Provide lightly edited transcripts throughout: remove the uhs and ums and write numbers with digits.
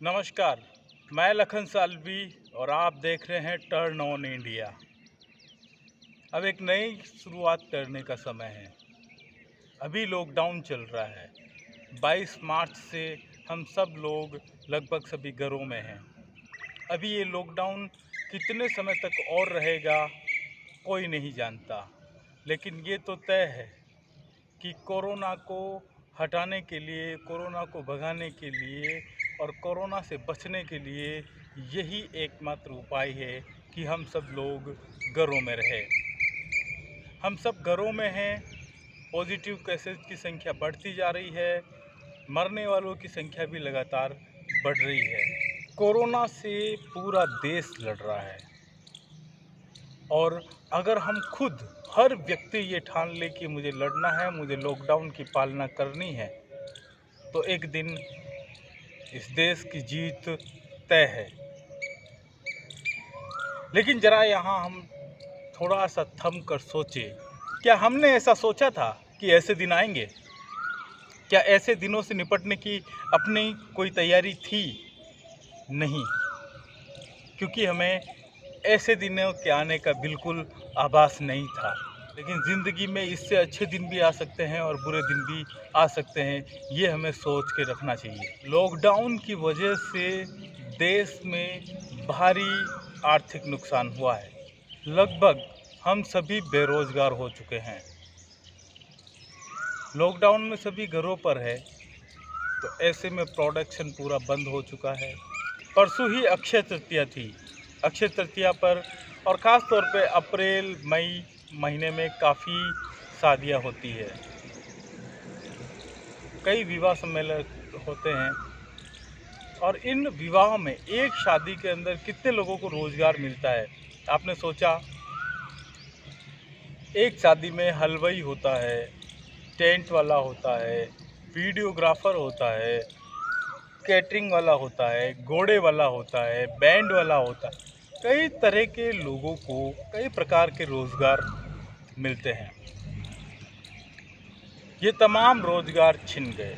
नमस्कार, मैं लखन साल्वी और आप देख रहे हैं टर्न ऑन इंडिया। अब एक नई शुरुआत करने का समय है। अभी लॉकडाउन चल रहा है। 22 मार्च से हम सब लोग लगभग सभी घरों में हैं। अभी ये लॉकडाउन कितने समय तक और रहेगा कोई नहीं जानता, लेकिन ये तो तय है कि कोरोना को हटाने के लिए, कोरोना को भगाने के लिए और कोरोना से बचने के लिए यही एकमात्र उपाय है कि हम सब लोग घरों में रहें। हम सब घरों में हैं। पॉजिटिव केसेस की संख्या बढ़ती जा रही है, मरने वालों की संख्या भी लगातार बढ़ रही है। कोरोना से पूरा देश लड़ रहा है और अगर हम खुद हर व्यक्ति ये ठान ले कि मुझे लड़ना है, मुझे लॉकडाउन की पालना करनी है, तो एक दिन इस देश की जीत तय है। लेकिन ज़रा यहाँ हम थोड़ा सा थम कर सोचें, क्या हमने ऐसा सोचा था कि ऐसे दिन आएंगे? क्या ऐसे दिनों से निपटने की अपनी कोई तैयारी थी? नहीं, क्योंकि हमें ऐसे दिनों के आने का बिल्कुल आभास नहीं था। लेकिन ज़िंदगी में इससे अच्छे दिन भी आ सकते हैं और बुरे दिन भी आ सकते हैं, ये हमें सोच के रखना चाहिए। लॉकडाउन की वजह से देश में भारी आर्थिक नुकसान हुआ है। लगभग हम सभी बेरोजगार हो चुके हैं। लॉकडाउन में सभी घरों पर है, तो ऐसे में प्रोडक्शन पूरा बंद हो चुका है। परसों ही अक्षय तृतीया थी। अक्षय तृतीया पर और ख़ास तौर पे अप्रैल मई महीने में काफ़ी शादियां होती है, कई विवाह सम्मेलन होते हैं और इन विवाहों में एक शादी के अंदर कितने लोगों को रोज़गार मिलता है? आपने सोचा? एक शादी में हलवाई होता है, टेंट वाला होता है, वीडियोग्राफर होता है, कैटरिंग वाला होता है, घोड़े वाला होता है, बैंड वाला होता है। कई तरह के लोगों को कई प्रकार के रोज़गार मिलते हैं। ये तमाम रोज़गार छिन गए।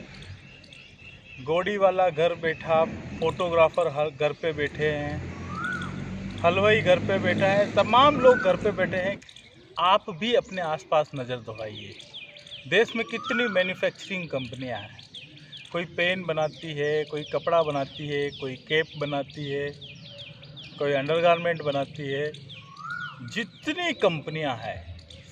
घोड़ी वाला घर बैठा, फोटोग्राफर हर घर पे बैठे हैं, हलवाई घर पे बैठा है, तमाम लोग घर पे बैठे हैं। आप भी अपने आसपास नज़र दौड़ाइए। देश में कितनी मैन्युफैक्चरिंग कंपनियां हैं। कोई पेन बनाती है, कोई कपड़ा बनाती है, कोई कैप बनाती है, कोई अंडरगारमेंट बनाती है। जितनी कंपनियां हैं,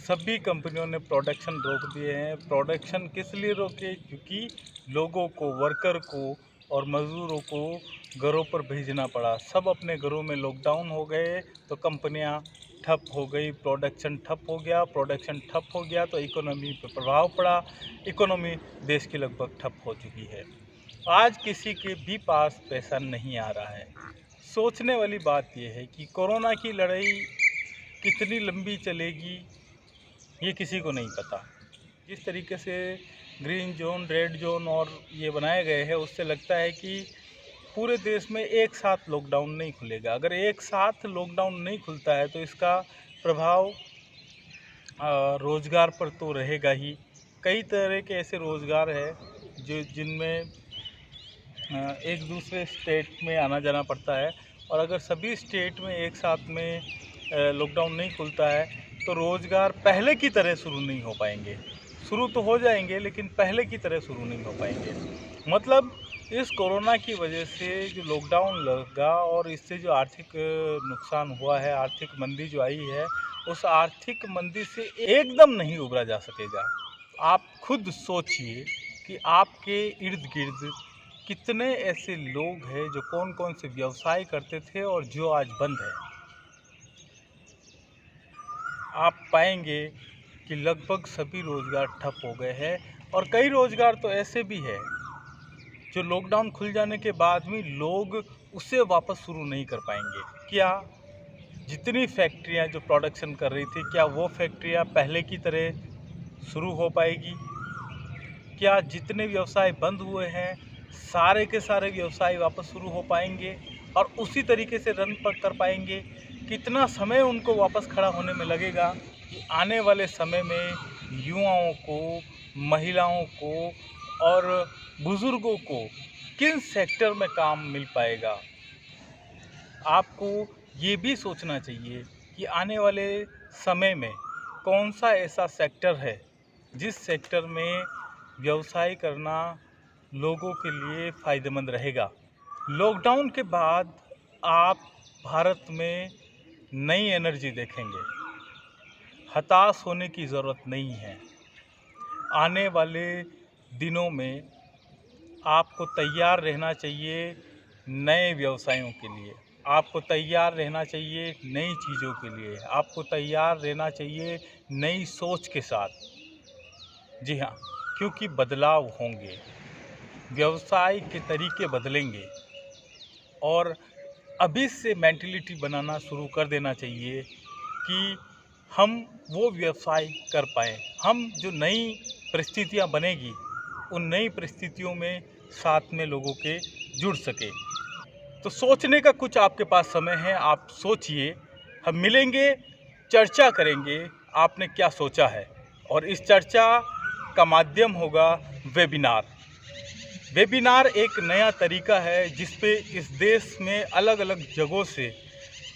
सभी कंपनियों ने प्रोडक्शन रोक दिए हैं। प्रोडक्शन किस लिए रोके? क्योंकि लोगों को, वर्कर को और मज़दूरों को घरों पर भेजना पड़ा। सब अपने घरों में लॉकडाउन हो गए तो कंपनियां ठप हो गई, प्रोडक्शन ठप हो गया। प्रोडक्शन ठप हो गया तो इकोनॉमी पर प्रभाव पड़ा। इकोनॉमी देश की लगभग ठप हो चुकी है। आज किसी के भी पास पैसा नहीं आ रहा है। सोचने वाली बात यह है कि कोरोना की लड़ाई कितनी लंबी चलेगी, ये किसी को नहीं पता। जिस तरीके से ग्रीन जोन, रेड जोन और ये बनाए गए हैं, उससे लगता है कि पूरे देश में एक साथ लॉकडाउन नहीं खुलेगा। अगर एक साथ लॉकडाउन नहीं खुलता है तो इसका प्रभाव रोज़गार पर तो रहेगा ही। कई तरह के ऐसे रोज़गार हैं जिनमें एक दूसरे स्टेट में आना जाना पड़ता है, और अगर सभी स्टेट में एक साथ में लॉकडाउन नहीं खुलता है तो रोज़गार पहले की तरह शुरू नहीं हो पाएंगे। शुरू तो हो जाएंगे लेकिन पहले की तरह शुरू नहीं हो पाएंगे। मतलब इस कोरोना की वजह से जो लॉकडाउन लगा और इससे जो आर्थिक नुकसान हुआ है, आर्थिक मंदी जो आई है, उस आर्थिक मंदी से एकदम नहीं उबरा जा सकेगा। आप खुद सोचिए कि आपके इर्द गिर्द कितने ऐसे लोग हैं जो कौन कौन से व्यवसाय करते थे और जो आज बंद है। आप पाएंगे कि लगभग सभी रोज़गार ठप हो गए हैं और कई रोज़गार तो ऐसे भी है जो लॉकडाउन खुल जाने के बाद भी लोग उसे वापस शुरू नहीं कर पाएंगे। क्या जितनी फैक्ट्रियां जो प्रोडक्शन कर रही थी, क्या वो फैक्ट्रियां पहले की तरह शुरू हो पाएगी? क्या जितने व्यवसाय बंद हुए हैं, सारे के सारे व्यवसाय वापस शुरू हो पाएंगे और उसी तरीके से रन पर कर पाएंगे? कितना समय उनको वापस खड़ा होने में लगेगा कि आने वाले समय में युवाओं को, महिलाओं को और बुज़ुर्गों को किन सेक्टर में काम मिल पाएगा। आपको ये भी सोचना चाहिए कि आने वाले समय में कौन सा ऐसा सेक्टर है जिस सेक्टर में व्यवसाय करना लोगों के लिए फ़ायदेमंद रहेगा। लॉकडाउन के बाद आप भारत में नई एनर्जी देखेंगे। हताश होने की ज़रूरत नहीं है। आने वाले दिनों में आपको तैयार रहना चाहिए नए व्यवसायों के लिए, आपको तैयार रहना चाहिए नई चीज़ों के लिए, आपको तैयार रहना चाहिए नई सोच के साथ। जी हाँ, क्योंकि बदलाव होंगे, व्यवसाय के तरीके बदलेंगे और अभी से मेंटालिटी बनाना शुरू कर देना चाहिए कि हम वो व्यवसाय कर पाएँ। हम जो नई परिस्थितियाँ बनेगी, उन नई परिस्थितियों में साथ में लोगों के जुड़ सके। तो सोचने का कुछ आपके पास समय है, आप सोचिए। हम मिलेंगे, चर्चा करेंगे आपने क्या सोचा है, और इस चर्चा का माध्यम होगा वेबिनार। वेबिनार एक नया तरीका है जिस पे इस देश में अलग अलग जगहों से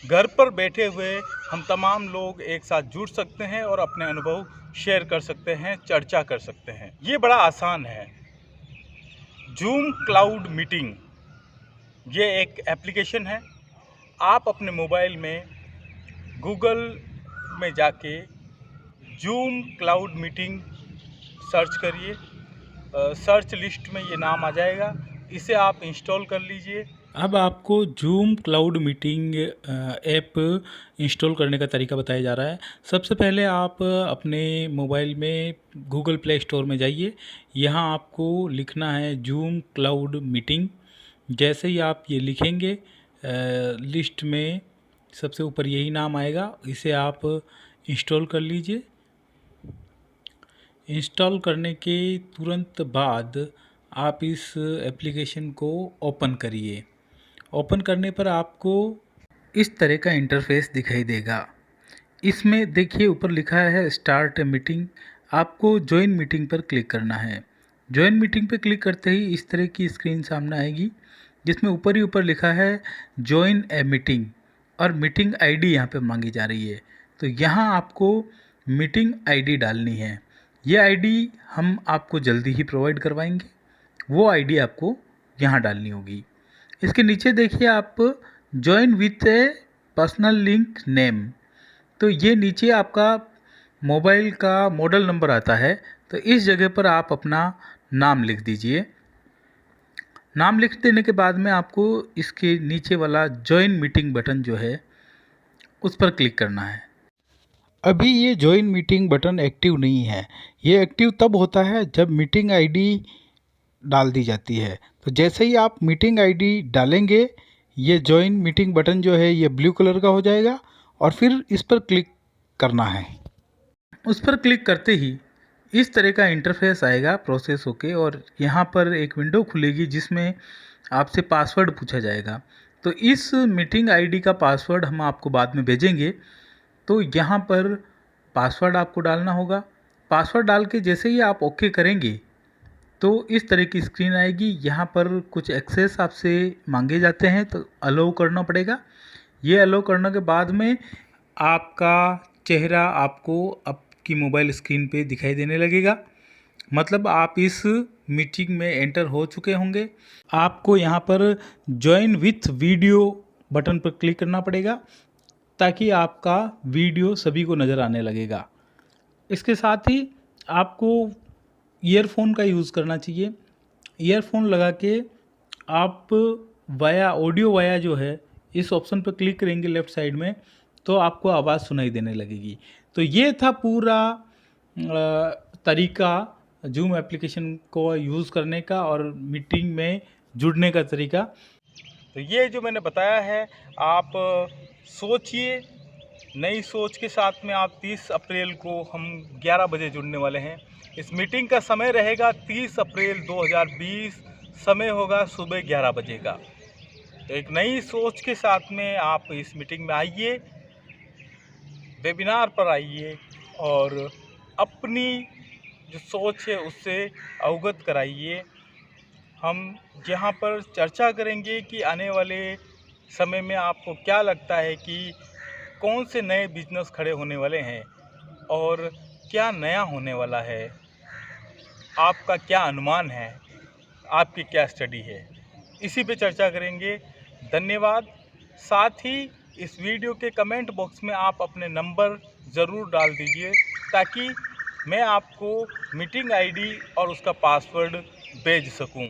घर पर बैठे हुए हम तमाम लोग एक साथ जुड़ सकते हैं और अपने अनुभव शेयर कर सकते हैं, चर्चा कर सकते हैं। ये बड़ा आसान है। जूम क्लाउड मीटिंग, ये एक एप्लीकेशन है। आप अपने मोबाइल में गूगल में जाके जूम क्लाउड मीटिंग सर्च करिए। सर्च लिस्ट में ये नाम आ जाएगा, इसे आप इंस्टॉल कर लीजिए। अब आपको zoom cloud meeting app install करने का तरीका बताया जा रहा है। सबसे पहले आप अपने मोबाइल में गूगल प्ले स्टोर में जाइए। यहाँ आपको लिखना है जूम क्लाउड मीटिंग। जैसे ही आप ये लिखेंगे लिस्ट में सबसे ऊपर यही नाम आएगा, इसे आप इंस्टॉल कर लीजिए। इंस्टॉल करने के तुरंत बाद आप इस एप्लीकेशन को ओपन करिए। ओपन करने पर आपको इस तरह का इंटरफेस दिखाई देगा। इसमें देखिए ऊपर लिखा है स्टार्ट मीटिंग। आपको ज्वाइन मीटिंग पर क्लिक करना है। ज्वाइन मीटिंग पर क्लिक करते ही इस तरह की स्क्रीन सामने आएगी जिसमें ऊपर ही ऊपर लिखा है ज्वाइन ए मीटिंग और मीटिंग आईडी यहाँ पे मांगी जा रही है। तो यहाँ आपको मीटिंग आईडी डालनी है। ये आईडी हम आपको जल्दी ही प्रोवाइड करवाएंगे। वो आईडी आपको यहाँ डालनी होगी। इसके नीचे देखिए आप join with A personal link name, तो ये नीचे आपका मोबाइल का मॉडल नंबर आता है। तो इस जगह पर आप अपना नाम लिख दीजिए। नाम लिख देने के बाद में आपको इसके नीचे वाला ज्वाइन मीटिंग बटन जो है उस पर क्लिक करना है। अभी ये ज्वाइन मीटिंग बटन एक्टिव नहीं है। ये एक्टिव तब होता है जब मीटिंग आईडी डाल दी जाती है। तो जैसे ही आप मीटिंग आईडी डालेंगे, ये ज्वाइन मीटिंग बटन जो है ये ब्लू कलर का हो जाएगा और फिर इस पर क्लिक करना है। उस पर क्लिक करते ही इस तरह का इंटरफेस आएगा प्रोसेस होके, और यहाँ पर एक विंडो खुलेगी जिसमें आपसे पासवर्ड पूछा जाएगा। तो इस मीटिंग आईडी का पासवर्ड हम आपको बाद में भेजेंगे। तो यहाँ पर पासवर्ड आपको डालना होगा। पासवर्ड डाल के जैसे ही आप ओके करेंगे तो इस तरह की स्क्रीन आएगी। यहाँ पर कुछ एक्सेस आपसे मांगे जाते हैं तो अलाउ करना पड़ेगा। ये अलाउ करने के बाद में आपका चेहरा आपको आपकी मोबाइल स्क्रीन पे दिखाई देने लगेगा, मतलब आप इस मीटिंग में एंटर हो चुके होंगे। आपको यहाँ पर ज्वाइन विथ वीडियो बटन पर क्लिक करना पड़ेगा ताकि आपका वीडियो सभी को नज़र आने लगेगा। इसके साथ ही आपको ईयरफोन का यूज़ करना चाहिए। ईयरफोन लगा के आप वाया ऑडियो वाया जो है इस ऑप्शन पर क्लिक करेंगे लेफ़्ट साइड में, तो आपको आवाज़ सुनाई देने लगेगी। तो ये था पूरा तरीका जूम एप्लीकेशन को यूज़ करने का और मीटिंग में जुड़ने का तरीका। तो ये जो मैंने बताया है, आप सोचिए। नई सोच के साथ में आप 30 अप्रैल को हम 11 बजे जुड़ने वाले हैं। इस मीटिंग का समय रहेगा 30 अप्रैल 2020, समय होगा सुबह 11 बजे का। तो एक नई सोच के साथ में आप इस मीटिंग में आइए, वेबिनार पर आइए और अपनी जो सोच है उससे अवगत कराइए। हम यहाँ पर चर्चा करेंगे कि आने वाले समय में आपको क्या लगता है कि कौन से नए बिजनेस खड़े होने वाले हैं और क्या नया होने वाला है। आपका क्या अनुमान है, आपकी क्या स्टडी है, इसी पे चर्चा करेंगे। धन्यवाद। साथ ही इस वीडियो के कमेंट बॉक्स में आप अपने नंबर ज़रूर डाल दीजिए ताकि मैं आपको मीटिंग आईडी और उसका पासवर्ड भेज सकूं।